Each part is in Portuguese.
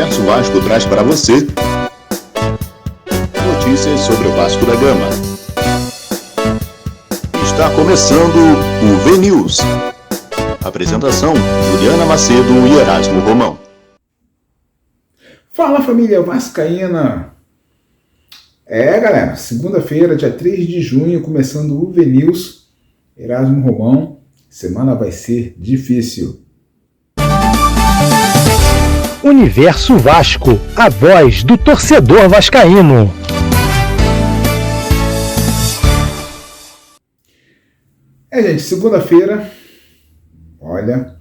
Universo Vasco traz para você notícias sobre o Vasco da Gama. Está começando o V-News. Apresentação: Juliana Macedo e Erasmo Romão. Fala, família vascaína! Galera, segunda-feira, dia 3 de junho, começando o V-News. Erasmo Romão, semana vai ser difícil. Universo Vasco, a voz do torcedor vascaíno. Gente, segunda-feira, olha,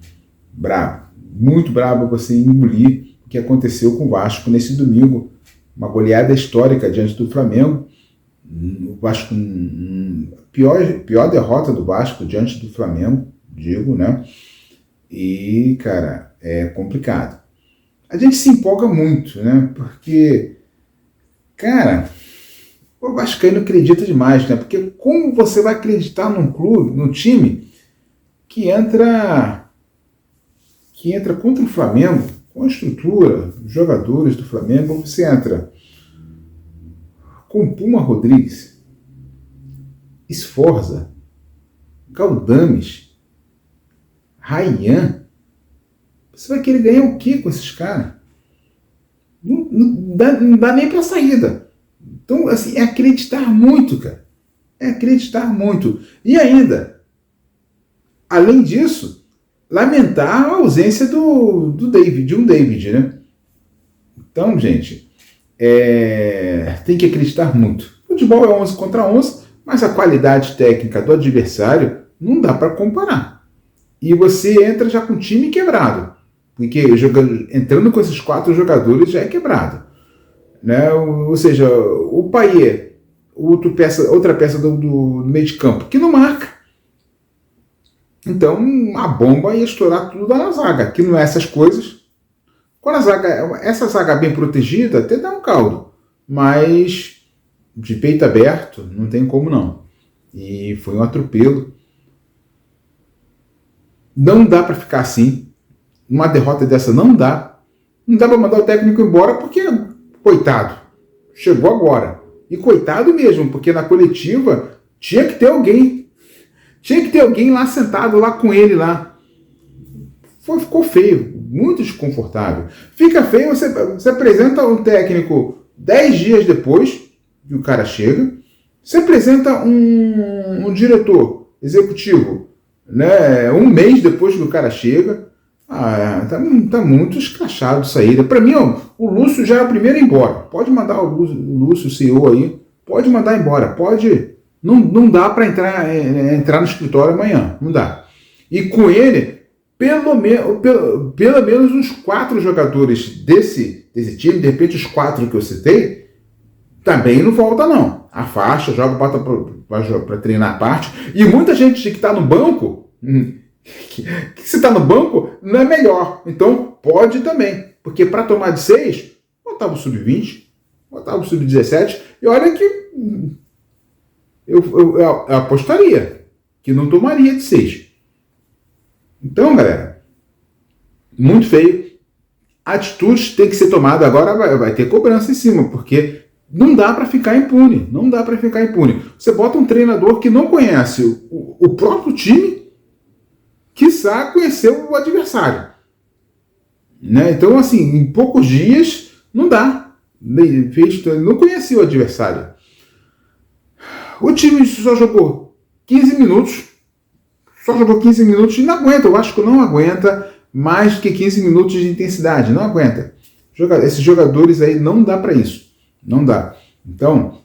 brabo, muito brabo você engolir o que aconteceu com o Vasco nesse domingo. Uma goleada histórica diante do Flamengo. O Vasco, pior derrota do Vasco diante do Flamengo, digo, né? E, cara, é complicado. A gente se empolga muito, né? Porque, cara, o vascaíno acredita demais, né? Porque como você vai acreditar num clube, num time que entra contra o Flamengo, com a estrutura, os jogadores do Flamengo, você entra com Puma Rodrigues, Sforza, Galdames, Rayhan. Você vai querer ganhar o quê com esses caras? Não dá nem para saída. Então, assim, é acreditar muito, cara. É acreditar muito. E ainda, além disso, lamentar a ausência do David, né? Então, gente, tem que acreditar muito. Futebol é 11 contra 11, mas a qualidade técnica do adversário não dá para comparar. E você entra já com o time quebrado. Porque entrando com esses 4 jogadores já é quebrado. Né? Ou seja, o Payet, outra peça do meio de campo, que não marca. Então a bomba ia estourar tudo na zaga, que não é essas coisas. Quando essa zaga bem protegida, até dá um caldo. Mas de peito aberto, não tem como não. E foi um atropelo. Não dá para ficar assim. Uma derrota dessa não dá. Não dá para mandar o técnico embora porque, coitado, chegou agora. E coitado mesmo, porque na coletiva tinha que ter alguém. Tinha que ter alguém lá sentado lá com ele lá. Ficou feio, muito desconfortável. Fica feio, você apresenta um técnico 10 dias depois que o cara chega. Você apresenta um diretor executivo, né, um mês depois que o cara chega. Tá muito escrachado isso aí. Para mim, o Lúcio já é o primeiro a ir embora. Pode mandar o Lúcio, o CEO aí, pode mandar embora. Pode. Não dá para entrar no escritório amanhã. Não dá. E com ele, pelo menos uns 4 jogadores desse time, de repente os 4 que eu citei, também não volta não. A faixa, bota para treinar a parte. E muita gente que está no banco... que se está no banco não é melhor, então pode também, porque para tomar de 6 botava o sub-20, botava o sub-17, e olha que eu apostaria que não tomaria de 6. Então, galera, muito feio. Atitudes tem que ser tomada. Agora vai ter cobrança em cima, porque não dá para ficar impune, você bota um treinador que não conhece o próprio time, quiçá conhecer o adversário. Né? Então, assim, em poucos dias, não dá. Não conhecia o adversário. O time só jogou 15 minutos. E não aguenta. O Vasco não aguenta mais do que 15 minutos de intensidade. Não aguenta. Esses jogadores aí não dá para isso. Não dá. Então,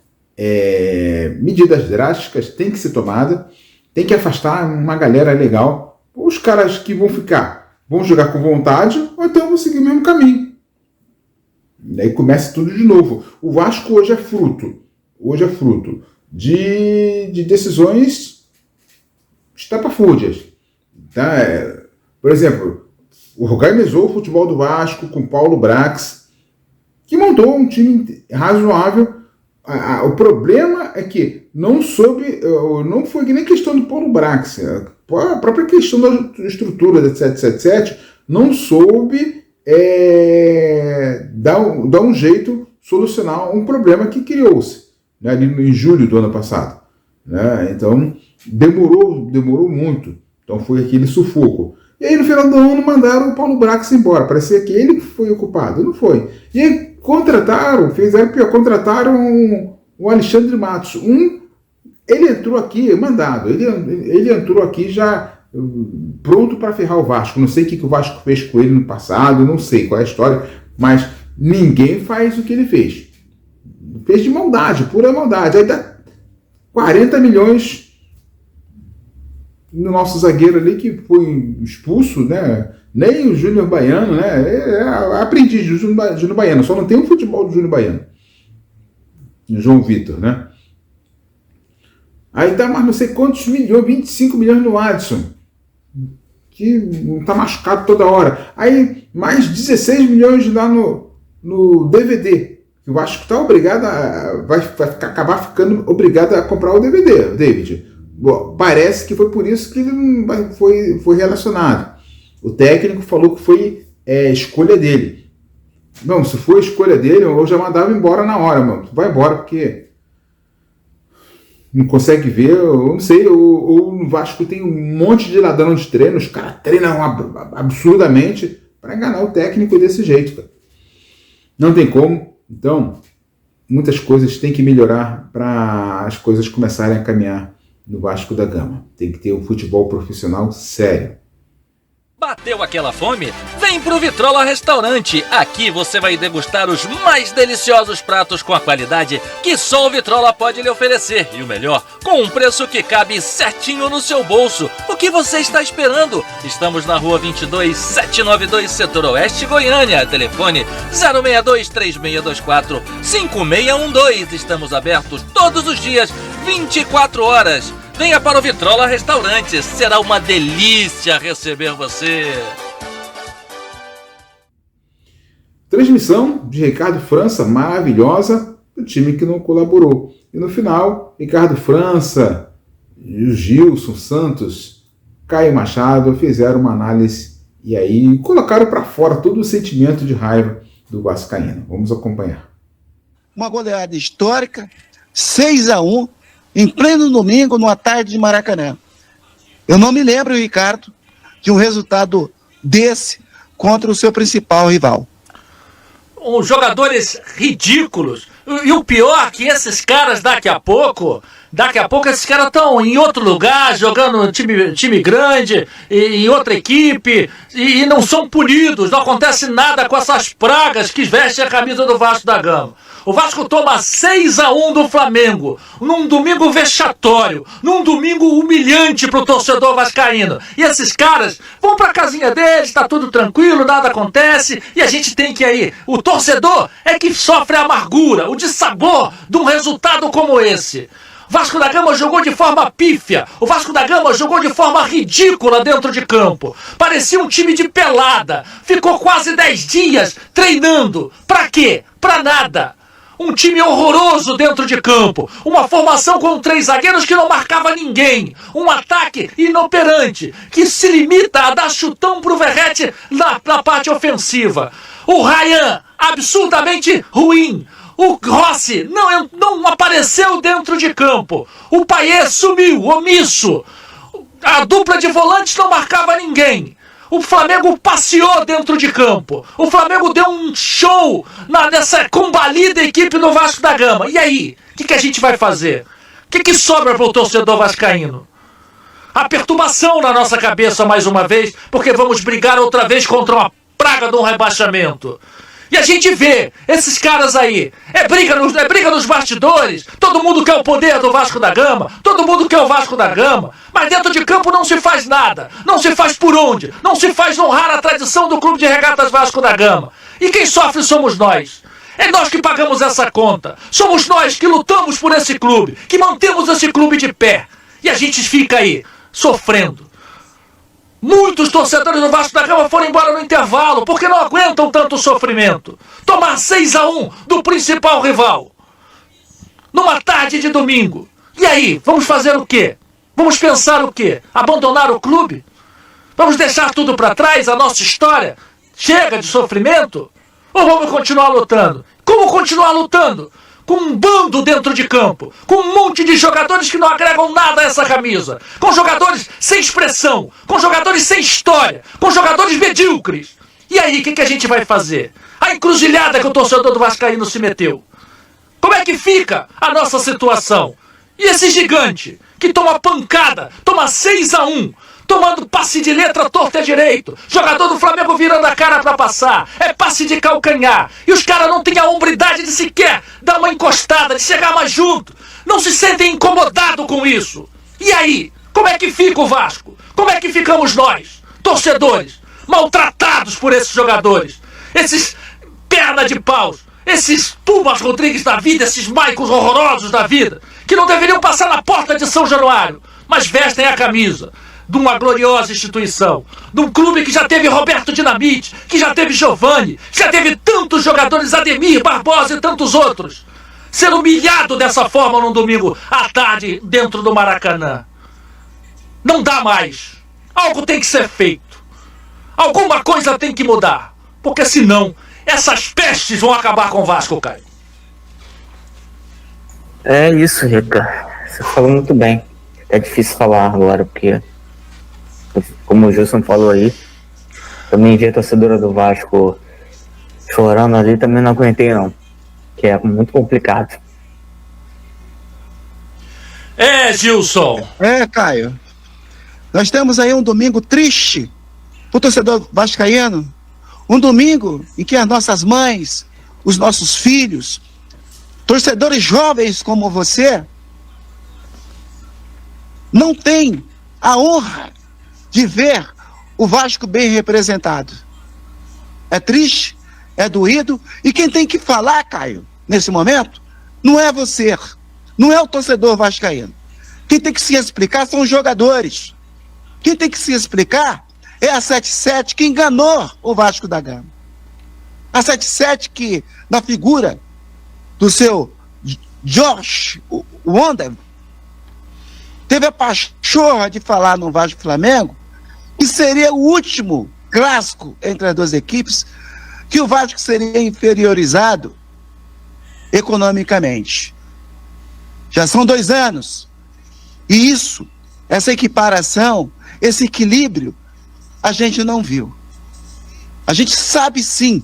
medidas drásticas têm que ser tomadas. Tem que afastar uma galera legal. Os caras que vão jogar com vontade, ou então vão seguir o mesmo caminho. E aí começa tudo de novo. O Vasco hoje é fruto de decisões estapafúrdias. Tá? Por exemplo, organizou o futebol do Vasco com Paulo Brax, que montou um time razoável. O problema é que não foi nem questão do Paulo Brax. A própria questão da estrutura da 777 não soube dar um jeito, solucionar um problema que criou-se, né, ali em julho do ano passado. Né? Então, demorou muito. Então, foi aquele sufoco. E aí, no final do ano, mandaram o Paulo Brax embora. Parecia que ele foi o culpado. Não foi. E aí, contrataram o Alexandre Matos. Ele entrou aqui, mandado. Ele entrou aqui já pronto para ferrar o Vasco. Não sei o que o Vasco fez com ele no passado, não sei qual é a história, mas ninguém faz o que ele fez. Fez de maldade, pura maldade. Aí dá 40 milhões no nosso zagueiro ali que foi expulso, né? Nem o Júnior Baiano, né? Aprendiz do Júnior Baiano, só não tem o futebol do Júnior Baiano. João Vitor, né? Aí dá mais não sei quantos milhões, 25 milhões no Adson, que tá machucado toda hora. Aí mais 16 milhões lá no DVD. Eu acho que tá obrigado vai acabar ficando obrigado a comprar o DVD, David. Bom, parece que foi por isso que ele não foi relacionado. O técnico falou que foi escolha dele. Não, se foi escolha dele, eu já mandava embora na hora, mano. Vai embora, porque não consegue ver, eu não sei, ou no Vasco tem um monte de ladrão de treino, os caras treinam absurdamente para enganar o técnico desse jeito, cara. Não tem como. Então, muitas coisas têm que melhorar para as coisas começarem a caminhar no Vasco da Gama. Tem que ter um futebol profissional sério. Bateu aquela fome? Vem pro Vitrola Restaurante. Aqui você vai degustar os mais deliciosos pratos com a qualidade que só o Vitrola pode lhe oferecer. E o melhor, com um preço que cabe certinho no seu bolso. O que você está esperando? Estamos na Rua 22, 792, Setor Oeste, Goiânia. Telefone 062-3624-5612. Estamos abertos todos os dias, 24 horas. Venha para o Vitrola Restaurante, será uma delícia receber você. Transmissão de Ricardo França, maravilhosa, do time que não colaborou. E no final, Ricardo França, Gilson Santos, Caio Machado fizeram uma análise e aí colocaram para fora todo o sentimento de raiva do vascaíno. Vamos acompanhar. Uma goleada histórica, 6-1, em pleno domingo, numa tarde de Maracanã. Eu não me lembro, Ricardo, de um resultado desse contra o seu principal rival. Os jogadores ridículos. E o pior é que esses caras daqui a pouco esses caras estão em outro lugar, jogando time grande, em outra equipe, e não são punidos, não acontece nada com essas pragas que vestem a camisa do Vasco da Gama. O Vasco toma 6-1 do Flamengo, num domingo vexatório, num domingo humilhante pro torcedor vascaíno. E esses caras vão pra casinha deles, tá tudo tranquilo, nada acontece, e a gente tem que ir. O torcedor é que sofre a amargura, o dissabor de um resultado como esse. O Vasco da Gama jogou de forma pífia, o Vasco da Gama jogou de forma ridícula dentro de campo. Parecia um time de pelada, ficou quase 10 dias treinando. Pra quê? Pra nada. Um time horroroso dentro de campo, uma formação com 3 zagueiros que não marcava ninguém, um ataque inoperante, que se limita a dar chutão pro Verratti na parte ofensiva. O Ryan, absurdamente ruim. O Rossi não apareceu dentro de campo. O Payet sumiu, omisso. A dupla de volantes não marcava ninguém. O Flamengo passeou dentro de campo. O Flamengo deu um show nessa combalida equipe do Vasco da Gama. E aí? O que a gente vai fazer? O que sobra para o torcedor vascaíno? A perturbação na nossa cabeça mais uma vez, porque vamos brigar outra vez contra uma praga de um rebaixamento. E a gente vê esses caras aí, é briga nos bastidores, todo mundo quer o poder do Vasco da Gama, todo mundo quer o Vasco da Gama, mas dentro de campo não se faz nada, não se faz por onde, não se faz honrar a tradição do Clube de Regatas Vasco da Gama. E quem sofre somos nós. É nós que pagamos essa conta, somos nós que lutamos por esse clube, que mantemos esse clube de pé. E a gente fica aí, sofrendo. Muitos torcedores do Vasco da Gama foram embora no intervalo porque não aguentam tanto sofrimento. Tomar 6-1 do principal rival numa tarde de domingo. E aí, vamos fazer o quê? Vamos pensar o quê? Abandonar o clube? Vamos deixar tudo para trás, a nossa história? Chega de sofrimento? Ou vamos continuar lutando? Como continuar lutando? Com um bando dentro de campo, com um monte de jogadores que não agregam nada a essa camisa, com jogadores sem expressão, com jogadores sem história, com jogadores medíocres. E aí, o que a gente vai fazer? A encruzilhada que o torcedor do Vascaíno se meteu. Como é que fica a nossa situação? E esse gigante que toma pancada, toma 6-1, tomando passe de letra torta e direito, jogador do Flamengo virando a cara pra passar, é passe de calcanhar, e os caras não têm a hombridade de sequer dar uma encostada, de chegar mais junto, não se sentem incomodados com isso. E aí, como é que fica o Vasco? Como é que ficamos nós, torcedores, maltratados por esses jogadores, esses perna de paus, esses Tubas Rodrigues da vida, esses Maicons horrorosos da vida, que não deveriam passar na porta de São Januário, mas vestem a camisa de uma gloriosa instituição, de um clube que já teve Roberto Dinamite, que já teve Giovani, que já teve tantos jogadores, Ademir, Barbosa e tantos outros, sendo humilhado dessa forma num domingo à tarde dentro do Maracanã. Não dá mais. Algo tem que ser feito. Alguma coisa tem que mudar, porque senão essas pestes vão acabar com o Vasco, Caio. É isso, Rica. Você falou muito bem. É difícil falar agora, porque, como o Gilson falou aí, também vi a torcedora do Vasco chorando ali, também não aguentei não, que é muito complicado. Gilson. Caio. Nós temos aí um domingo triste pro torcedor vascaíno. Um domingo em que as nossas mães, os nossos filhos, torcedores jovens como você, não têm a honra de ver o Vasco bem representado. É triste, é doído, e quem tem que falar, Caio, nesse momento, não é você, não é o torcedor vascaíno. Quem tem que se explicar são os jogadores. Quem tem que se explicar é a 77 que enganou o Vasco da Gama. A 77 que, na figura do seu Josh Wonder, teve a pachorra de falar no Vasco Flamengo que seria o último clássico entre as duas equipes, que o Vasco seria inferiorizado economicamente. Já são 2 anos. E isso, essa equiparação, esse equilíbrio, a gente não viu. A gente sabe sim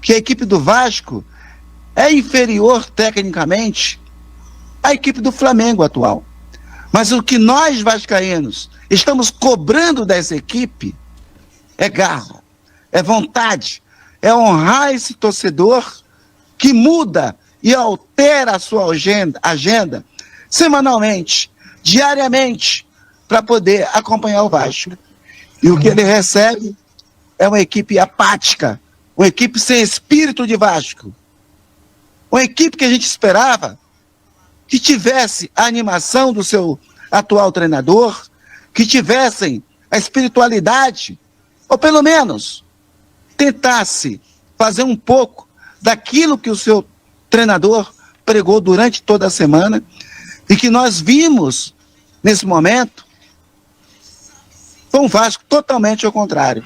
que a equipe do Vasco é inferior tecnicamente à equipe do Flamengo atual. Mas o que nós vascaínos estamos cobrando dessa equipe é garra, é vontade, é honrar esse torcedor que muda e altera a sua agenda semanalmente, diariamente, para poder acompanhar o Vasco. E o que ele recebe é uma equipe apática, uma equipe sem espírito de Vasco. Uma equipe que a gente esperava que tivesse a animação do seu atual treinador, que tivessem a espiritualidade, ou pelo menos tentasse fazer um pouco daquilo que o seu treinador pregou durante toda a semana, e que nós vimos nesse momento foi um Vasco totalmente ao contrário.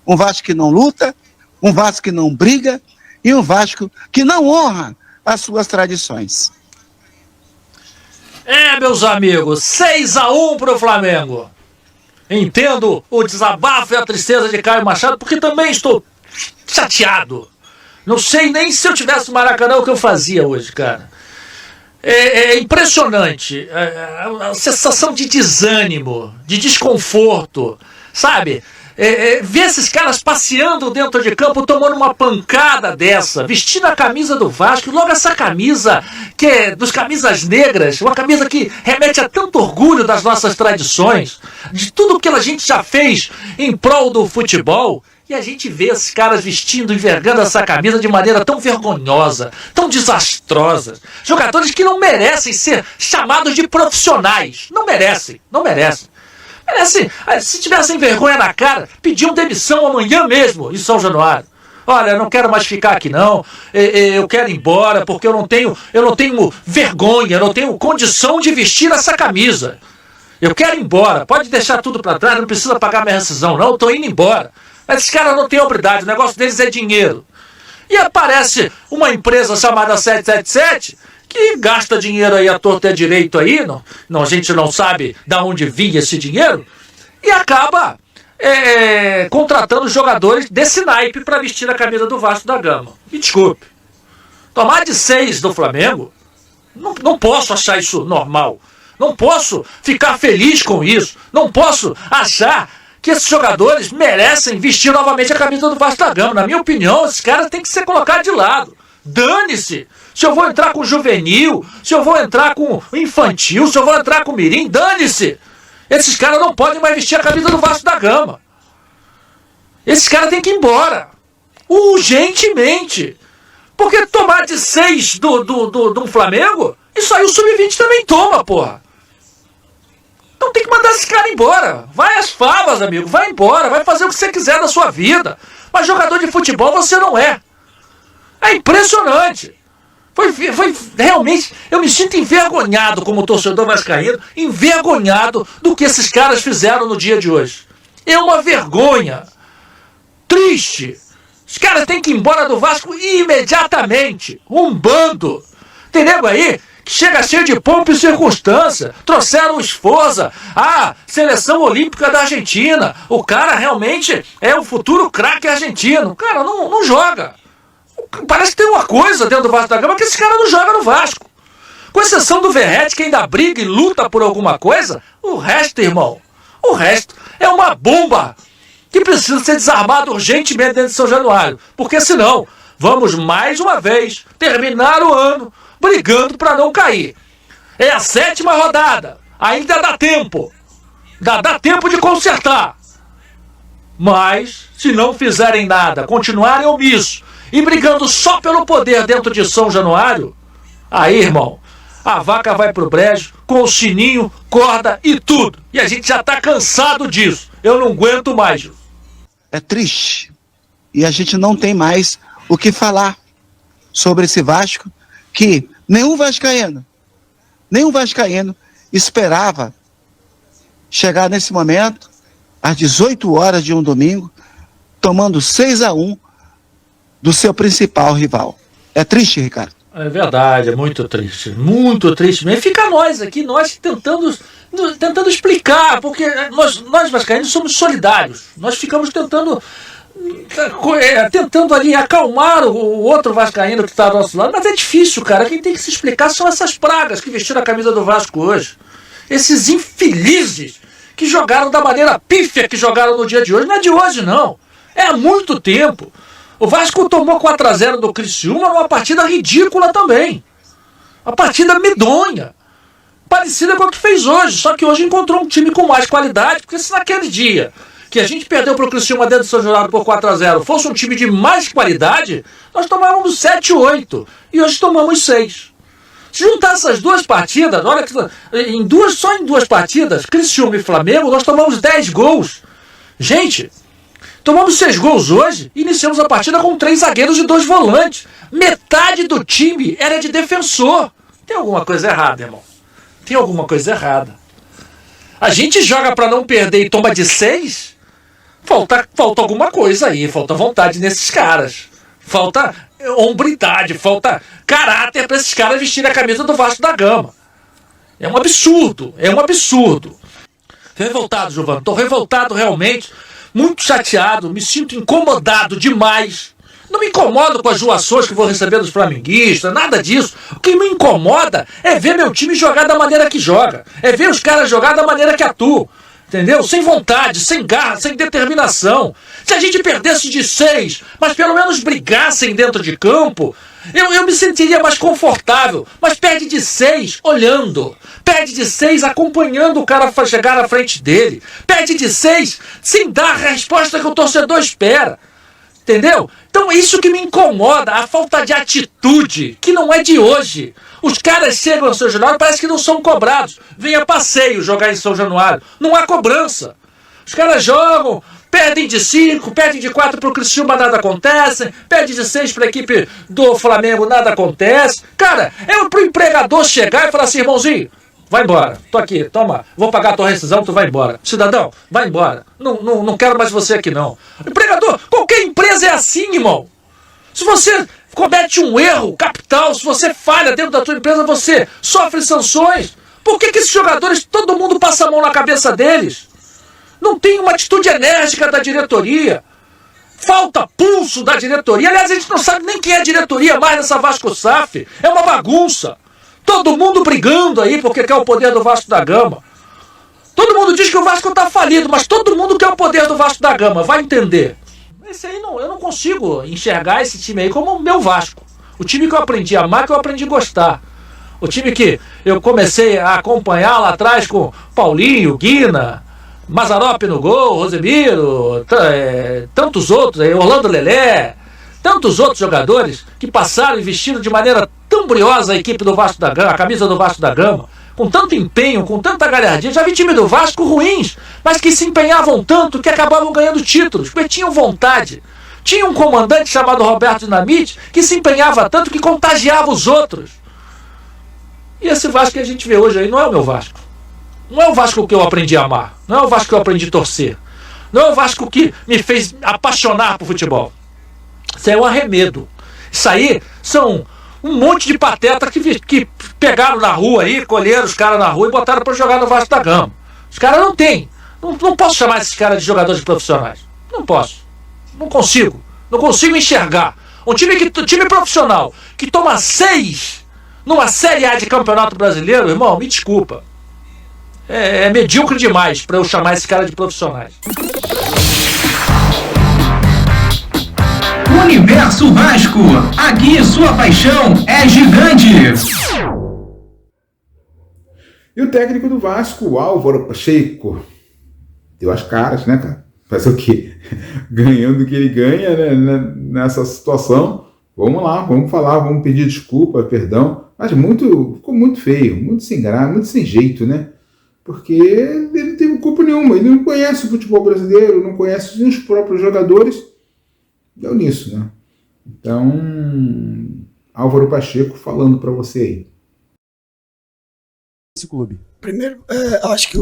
Um Vasco que não luta, um Vasco que não briga e um Vasco que não honra as suas tradições. Meus amigos, 6-1 pro Flamengo. Entendo o desabafo e a tristeza de Caio Machado, porque também estou chateado. Não sei nem se eu tivesse no Maracanã o que eu fazia hoje, cara. É impressionante a sensação de desânimo, de desconforto, sabe? Ver esses caras passeando dentro de campo, tomando uma pancada dessa, vestindo a camisa do Vasco, logo essa camisa que é dos camisas negras, uma camisa que remete a tanto orgulho das nossas tradições, de tudo que a gente já fez em prol do futebol. E a gente vê esses caras vestindo, envergando essa camisa de maneira tão vergonhosa, tão desastrosa. Jogadores que não merecem ser chamados de profissionais. Não merecem. Se tivessem vergonha na cara, pediam demissão amanhã mesmo em São Januário. Olha, eu não quero mais ficar aqui não, eu quero ir embora porque eu não tenho vergonha, eu não tenho condição de vestir essa camisa. Eu quero ir embora, pode deixar tudo para trás, não precisa pagar minha rescisão não, eu tô indo embora. Esses caras não têm hombridade, o negócio deles é dinheiro. E aparece uma empresa chamada 777 que gasta dinheiro aí à torta e à direito aí, a gente não sabe de onde vinha esse dinheiro, e acaba contratando jogadores desse naipe para vestir a camisa do Vasco da Gama. Me desculpe. Tomar de 6 do Flamengo, não posso achar isso normal. Não posso ficar feliz com isso. Não posso achar que esses jogadores merecem vestir novamente a camisa do Vasco da Gama. Na minha opinião, esses caras têm que ser colocados de lado. Dane-se! Se eu vou entrar com juvenil, se eu vou entrar com infantil, se eu vou entrar com mirim, dane-se! Esses caras não podem mais vestir a camisa do Vasco da Gama. Esses caras têm que ir embora. Urgentemente. Porque tomar de 6 do Flamengo, isso aí o Sub-20 também toma, porra. Então tem que mandar esse cara embora. Vai às favas, amigo. Vai embora. Vai fazer o que você quiser da sua vida. Mas jogador de futebol você não é. É impressionante. Foi realmente... Eu me sinto envergonhado como torcedor vascaíno. Envergonhado do que esses caras fizeram no dia de hoje. É uma vergonha. Triste. Os caras têm que ir embora do Vasco imediatamente. Um bando. Tem nego aí que chega cheio de pompa e circunstância. Trouxeram o Esforza, a seleção olímpica da Argentina. O cara realmente é o futuro craque argentino. O cara não joga. Parece que tem uma coisa dentro do Vasco da Gama que esse cara não joga no Vasco. Com exceção do Verratti, que ainda briga e luta por alguma coisa, o resto, irmão, o resto é uma bomba que precisa ser desarmado urgentemente dentro de São Januário. Porque senão, vamos mais uma vez terminar o ano brigando para não cair. É a 7ª rodada. Ainda dá tempo. Dá tempo de consertar. Mas, se não fizerem nada, continuarem omissos e brigando só pelo poder dentro de São Januário, aí, irmão, a vaca vai pro brejo com o sininho, corda e tudo. E a gente já tá cansado disso. Eu não aguento mais. É triste. E a gente não tem mais o que falar sobre esse Vasco, que nenhum vascaíno esperava chegar nesse momento, às 18 horas de um domingo, tomando 6-1 do seu principal rival. É triste, Ricardo? É verdade, é muito triste mesmo. E fica nós aqui, nós tentando explicar, porque nós vascaínos somos solidários. Nós ficamos tentando ali acalmar o outro vascaíno que está ao nosso lado, mas é difícil, cara. Quem tem que se explicar são essas pragas que vestiram a camisa do Vasco hoje. Esses infelizes que jogaram da maneira pífia que jogaram no dia de hoje. Não é de hoje, não. É há muito tempo. O Vasco tomou 4-0 do Criciúma numa partida ridícula também. Uma partida medonha. Parecida com a que fez hoje. Só que hoje encontrou um time com mais qualidade, porque se naquele dia que a gente perdeu para o Criciúma dentro do São Januário por 4-0 fosse um time de mais qualidade, nós tomávamos 7-8. E hoje tomamos 6. Se juntar essas duas partidas, olha que só em duas partidas, Criciúma e Flamengo, nós tomamos 10 gols. Gente, tomamos 6 gols hoje e iniciamos a partida com 3 zagueiros e 2 volantes. Metade do time era de defensor. Tem alguma coisa errada, irmão. Tem alguma coisa errada. A gente joga para não perder e toma de 6? Falta alguma coisa aí. Falta vontade nesses caras. Falta hombridade, falta caráter para esses caras vestirem a camisa do Vasco da Gama. É um absurdo. Revoltado, Giovanni. Estou revoltado realmente. Muito chateado, me sinto incomodado demais. Não me incomodo com as zoações que vou receber dos flamenguistas, nada disso. O que me incomoda é ver meu time jogar da maneira que joga. É ver os caras jogar da maneira que atuam. Entendeu? Sem vontade, sem garra, sem determinação. Se a gente perdesse de 6, mas pelo menos brigassem dentro de campo, eu me sentiria mais confortável. Mas perde de 6 olhando. Perde de 6 acompanhando o cara chegar à frente dele. Perde de 6 sem dar a resposta que o torcedor espera. Entendeu? Então é isso que me incomoda, a falta de atitude, que não é de hoje. Os caras chegam ao São Januário, parece que não são cobrados. Vem a passeio jogar em São Januário. Não há cobrança. Os caras jogam, perdem de 5, perdem de 4 para o Criciúma, nada acontece. Perde de 6 para a equipe do Flamengo, nada acontece. Cara, é pro empregador chegar e falar assim, irmãozinho, vai embora. Tô aqui, toma, vou pagar a tua rescisão, tu vai embora. Cidadão, vai embora. Não quero mais você aqui, não. Empregador, qualquer empresa é assim, irmão. Se você comete um erro capital, se você falha dentro da tua empresa, você sofre sanções. Por que esses jogadores, todo mundo passa a mão na cabeça deles? Não tem uma atitude enérgica da diretoria. Falta pulso da diretoria. Aliás, a gente não sabe nem quem é a diretoria mais nessa Vasco SAF. É uma bagunça. Todo mundo brigando aí porque quer o poder do Vasco da Gama. Todo mundo diz que o Vasco está falido, mas todo mundo quer o poder do Vasco da Gama. Vai entender. Esse aí eu não consigo enxergar esse time aí como o meu Vasco. O time que eu aprendi a amar, que eu aprendi a gostar. O time que eu comecei a acompanhar lá atrás com Paulinho, Guina, Mazzaropi no gol, Rosemiro, tantos outros, Orlando Lelé, tantos outros jogadores que passaram e vestiram de maneira tão briosa a equipe do Vasco da Gama, a camisa do Vasco da Gama, com tanto empenho, com tanta galhardia. Já vi time do Vasco ruins, mas que se empenhavam tanto que acabavam ganhando títulos, porque tinham vontade. Tinha um comandante chamado Roberto Dinamite que se empenhava tanto que contagiava os outros. E esse Vasco que a gente vê hoje aí não é o meu Vasco. Não é o Vasco que eu aprendi a amar. Não é o Vasco que eu aprendi a torcer. Não é o Vasco que me fez apaixonar por futebol. Isso aí é um arremedo. Isso aí são um monte de pateta que pegaram na rua aí, colheram os caras na rua e botaram para jogar no Vasco da Gama. Os caras não têm. Não posso chamar esses caras de jogadores profissionais. Não posso. Não consigo. Não consigo enxergar. Um time profissional que toma 6 numa Série A de Campeonato Brasileiro, irmão, me desculpa. É medíocre demais para eu chamar esse cara de profissionais. Universo Vasco. Aqui sua paixão é gigante. E o técnico do Vasco, Álvaro Pacheco, deu as caras, né, cara? Fazer o quê? Ganhando o que ele ganha, né, nessa situação. Vamos lá, vamos falar, vamos pedir desculpa, perdão. Mas ficou muito feio, muito sem graça, muito sem jeito, né? Porque ele não teve culpa nenhuma, ele não conhece o futebol brasileiro, não conhece os próprios jogadores. Deu nisso, né? Então, Álvaro Pacheco falando para você aí. Esse clube. Primeiro, acho que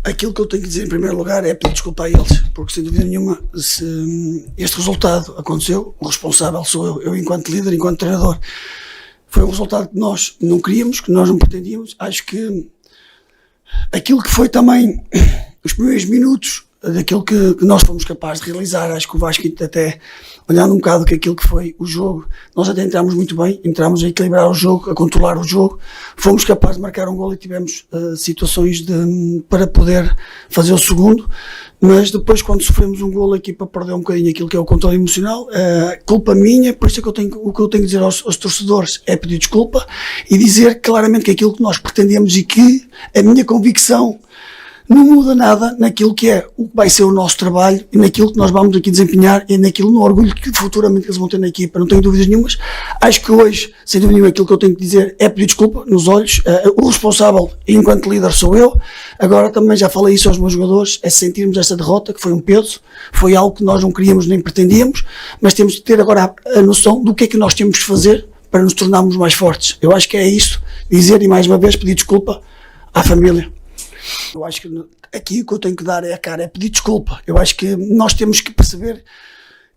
aquilo que eu tenho que dizer em primeiro lugar é pedir desculpa a eles, porque sem dúvida nenhuma, se este resultado aconteceu, o responsável sou eu enquanto líder, enquanto treinador. Foi um resultado que nós não queríamos, que nós não pretendíamos. Acho que aquilo que foi também os primeiros minutos daquilo que nós fomos capazes de realizar, acho que o Vasco até, olhando um bocado que aquilo que foi o jogo, nós até entramos muito bem, entramos a equilibrar o jogo, a controlar o jogo, fomos capazes de marcar um gol e tivemos situações para poder fazer o segundo, mas depois quando sofremos um gol a equipa perdeu um bocadinho aquilo que é o controle emocional, culpa minha, por isso é que o que eu tenho que dizer aos torcedores é pedir desculpa e dizer claramente que aquilo que nós pretendíamos e que a minha convicção não muda nada naquilo que é o que vai ser o nosso trabalho e naquilo que nós vamos aqui desempenhar e naquilo no orgulho que futuramente eles vão ter na equipa. Não tenho dúvidas nenhumas. Acho que hoje, sem dúvida nenhuma, aquilo que eu tenho que dizer é pedir desculpa nos olhos. O responsável, enquanto líder, sou eu. Agora também já falei isso aos meus jogadores, é sentirmos esta derrota, que foi um peso, foi algo que nós não queríamos nem pretendíamos, mas temos de ter agora a noção do que é que nós temos que fazer para nos tornarmos mais fortes. Eu acho que é isso, dizer e mais uma vez pedir desculpa à família. Eu acho que aqui o que eu tenho que dar é pedir desculpa. Eu acho que nós temos que perceber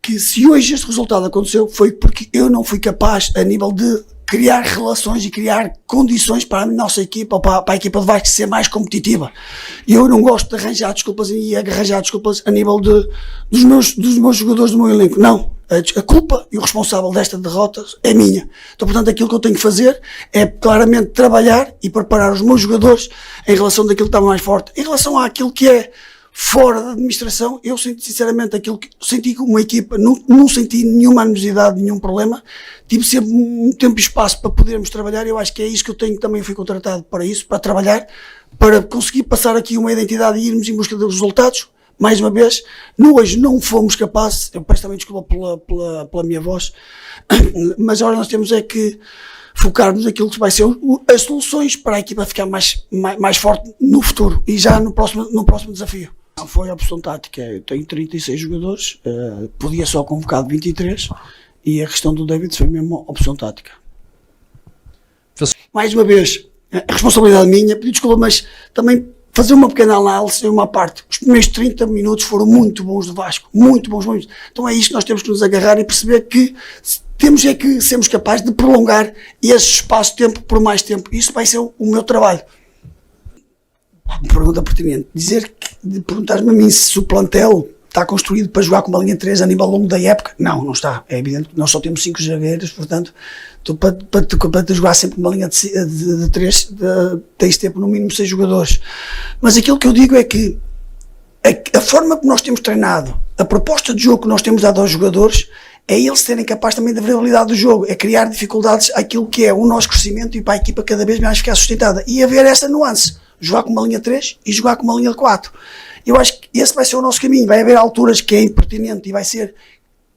que se hoje este resultado aconteceu foi porque eu não fui capaz a nível de criar relações e criar condições para a nossa equipa ou para a equipa de Vasco ser mais competitiva. Eu não gosto de arranjar desculpas e arranjar desculpas a nível dos meus jogadores do meu elenco. Não. A culpa e o responsável desta derrota é minha. Então, portanto, aquilo que eu tenho que fazer é claramente trabalhar e preparar os meus jogadores em relação daquilo que está mais forte. Em relação àquilo que é fora da administração, eu senti sinceramente aquilo que senti como uma equipa, não senti nenhuma animosidade, nenhum problema. Tive sempre um tempo e espaço para podermos trabalhar. Eu acho que é isso que eu tenho, também fui contratado para isso, para trabalhar, para conseguir passar aqui uma identidade e irmos em busca dos resultados. Mais uma vez, hoje não fomos capazes, eu peço também desculpa pela minha voz, mas agora nós temos é que focar-nos naquilo que vai ser as soluções para a equipa ficar mais forte no futuro e já no próximo desafio. Não foi a opção tática, eu tenho 36 jogadores, podia só convocar 23 e a questão do David foi mesmo opção tática. Mais uma vez, É responsabilidade minha, pedir desculpa, mas também fazer uma pequena análise em uma parte. Os primeiros 30 minutos foram muito bons do Vasco, muito bons. Então é isto que nós temos que nos agarrar e perceber que temos é que sermos capazes de prolongar esse espaço de tempo por mais tempo. Isso vai ser o meu trabalho. Pergunta pertinente. Perguntar-me a mim se o plantel está construído para jogar com uma linha 3 a nível longo da época? Não está. É evidente que nós só temos 5 zagueiros, portanto, para jogar sempre uma linha de 3, tens de ter no mínimo 6 jogadores. Mas aquilo que eu digo é que a forma que nós temos treinado, a proposta de jogo que nós temos dado aos jogadores, é eles serem capazes também da variabilidade do jogo, é criar dificuldades àquilo que é o nosso crescimento e para a equipa cada vez mais ficar sustentada. E haver essa nuance, jogar com uma linha 3 e jogar com uma linha 4. Eu acho que esse vai ser o nosso caminho. Vai haver alturas que é impertinente e vai ser,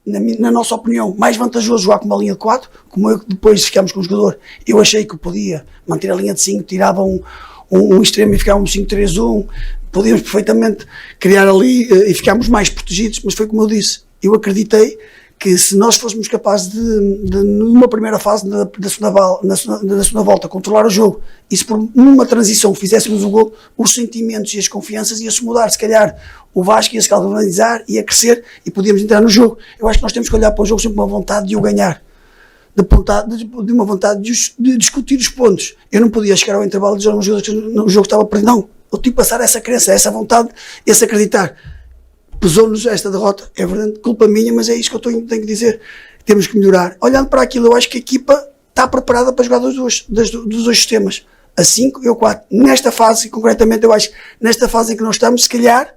na nossa opinião, mais vantajoso jogar com uma linha de 4, como eu, depois ficamos com o jogador. Eu achei que podia manter a linha de 5, tirava um extremo e ficava um 5-3-1, podíamos perfeitamente criar ali e ficámos mais protegidos, mas foi como eu disse, eu acreditei que se nós fôssemos capazes de numa primeira fase da segunda volta, controlar o jogo, e se por numa transição fizéssemos o gol, os sentimentos e as confianças iam-se mudar, se calhar o Vasco ia se galvanizar, ia crescer e podíamos entrar no jogo. Eu acho que nós temos que olhar para o jogo sempre com uma vontade de o ganhar, de uma vontade de discutir os pontos. Eu não podia chegar ao intervalo e dizer aos jogadores que o jogo estava perdido, não. Eu tive que passar essa crença, essa vontade, esse acreditar. Pesou-nos esta derrota, é verdade, culpa minha, mas é isso que eu tenho que dizer. Temos que melhorar. Olhando para aquilo, eu acho que a equipa está preparada para jogar dos dois sistemas. A 5 e o 4. Nesta fase, concretamente, eu acho que nesta fase em que nós estamos, se calhar,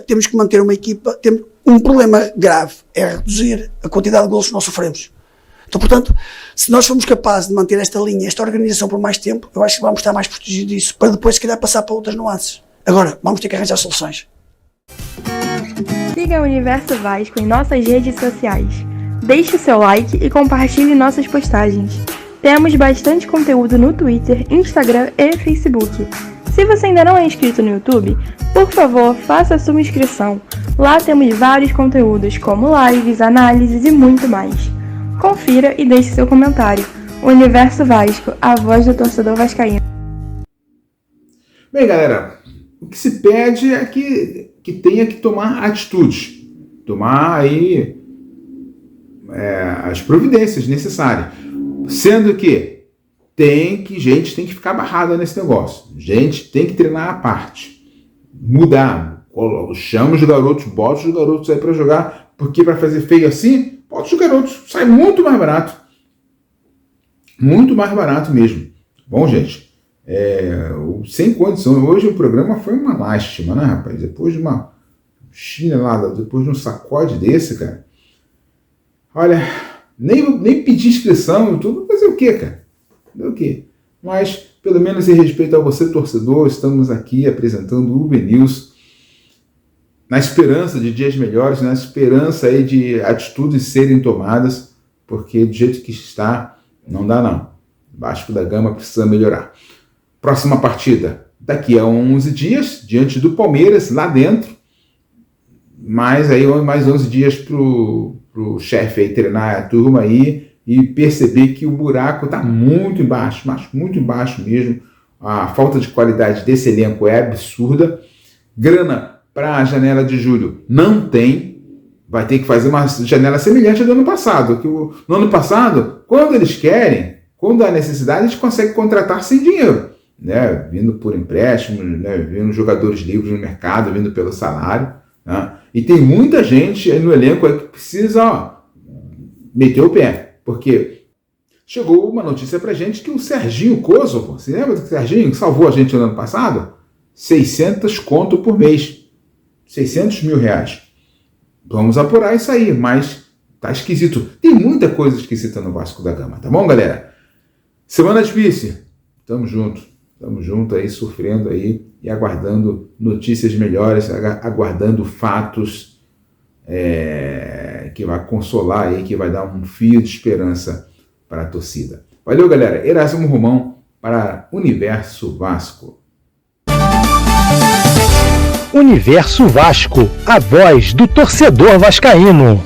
temos que manter uma equipa. Temos um problema grave, é reduzir a quantidade de golos que nós sofremos. Então, portanto, se nós formos capazes de manter esta linha, esta organização por mais tempo, eu acho que vamos estar mais protegidos disso, para depois, se calhar, passar para outras nuances. Agora, vamos ter que arranjar soluções. Siga o Universo Vasco em nossas redes sociais. Deixe o seu like e compartilhe nossas postagens. Temos bastante conteúdo no Twitter, Instagram e Facebook. Se você ainda não é inscrito no YouTube, por favor, faça a sua inscrição. Lá temos vários conteúdos, como lives, análises e muito mais. Confira e deixe seu comentário. Universo Vasco, a voz do torcedor vascaíno. Bem, galera, o que se pede é que tenha que tomar atitudes, tomar aí as providências necessárias, sendo que gente tem que ficar barrada nesse negócio, gente tem que treinar à parte, mudar, chama os garotos, bota os garotos aí para jogar, porque para fazer feio assim, bota os garotos, sai muito mais barato mesmo. Bom, gente, sem condição. Hoje o programa foi uma lástima, né, rapaz? Depois de uma chinelada, depois de um sacode desse, cara. Olha, nem pedir inscrição, tudo, fazer o quê, cara? Fazer o quê? Mas, pelo menos em respeito a você, torcedor, estamos aqui apresentando o UBNews na esperança de dias melhores, na esperança aí de atitudes serem tomadas, porque do jeito que está, não dá não. Vasco da Gama precisa melhorar. Próxima partida, daqui a 11 dias, diante do Palmeiras, lá dentro. Mais 11 dias pro chefe aí treinar a turma aí e perceber que o buraco está muito embaixo, mas muito embaixo mesmo. A falta de qualidade desse elenco é absurda. Grana para a janela de julho não tem. Vai ter que fazer uma janela semelhante ao do ano passado. No ano passado, quando eles querem, quando há necessidade, eles conseguem contratar sem dinheiro, né? Vindo por empréstimo, né? Vindo jogadores livres no mercado, vindo pelo salário, né? E tem muita gente no elenco aí que precisa meter o pé, porque chegou uma notícia pra gente que o Serginho Kosovo, você lembra do Serginho que salvou a gente no ano passado? 600 conto por mês, 600 mil reais. Vamos apurar isso aí, mas tá esquisito. Tem muita coisa esquisita no Vasco da Gama, tá bom, galera? Semana difícil, tamo junto aí, sofrendo aí e aguardando notícias melhores, aguardando fatos que vai consolar aí, que vai dar um fio de esperança para a torcida. Valeu, galera. Erasmo Romão para Universo Vasco. Universo Vasco, a voz do torcedor vascaíno.